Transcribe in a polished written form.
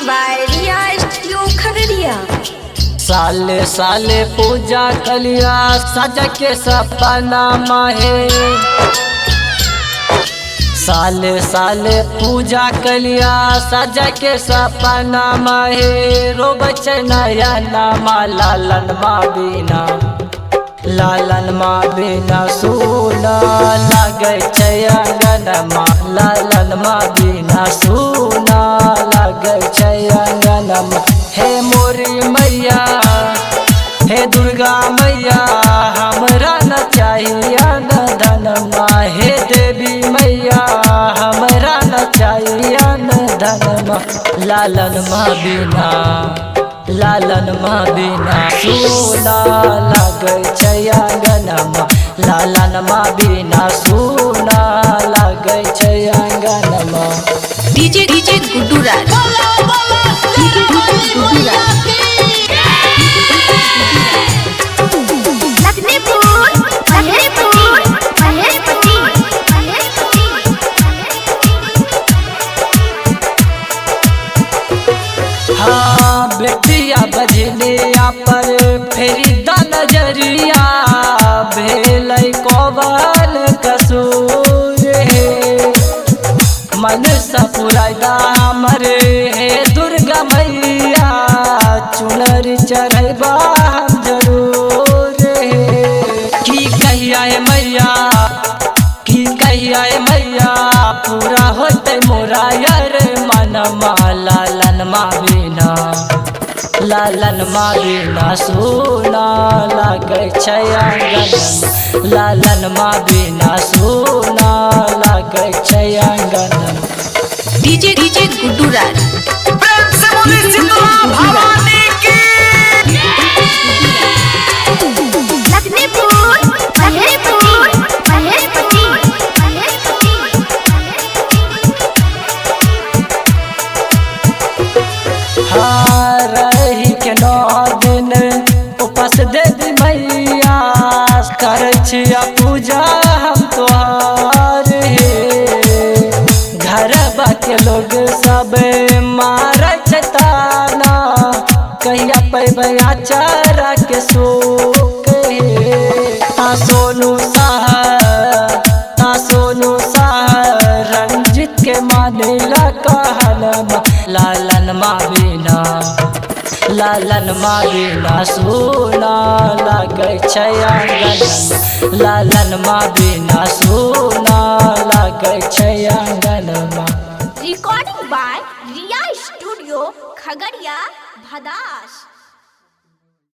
by Riya Studio Khagadiya। साले साले पूजा कलिया सज के सपना माहे। साले साले पूजा कलिया सज के सपना माहे। रो बचनया नामा लालन माँ बिना, लालन माँ बिना सुना लगे अंगनमा। लालन माँ बिना सुना लगे अंगनमा। हे मोरी मैया, हे दुर्गा मैया, हमरा न चाहिए न धनमा। हे देवी मैया, हमरा न चाहिए न धनमा। लालन माँ बिना, लालन माँ बिना सुना लगे अंगनमा। लालन माँ बिना सुना लगे अंगनमा। DJ गुड्डू राज। हाँ बेटिया बजलिया पर फेरी द नजरिया। भेल कौवल कसूर हे मन सपुरादा हमरे। हे दुर्गा मैया चुनर चढ़बा हम जरूर हे। की कहिया मैया, की कहिया मैया, पूरा होते मोरा यार मनमा। लालन माँ बिना, लालन माँ बिना सुना लगे अंगनमा। लालन माँ बिना सुना लगे अंगनमा। DJ गुड्डू राज। प्रेम से बोली शीतला भवानी की। हाँ रही के 9 दिन उपास देवी मैया। कर छिया पूजा हम तोहार हे। घर के लोग सब मार ताना। कहिया पैबा चारा के सूख हे। सोनू सोनू रंजित के मानेला कहनमा। लालन माँ बिना, लालन माँ बिना सुना लगे अंगनमा। लालन माँ बिना सुना लगे अंगनमा। Recording by Riya Studio Khagadiya, Bhadash।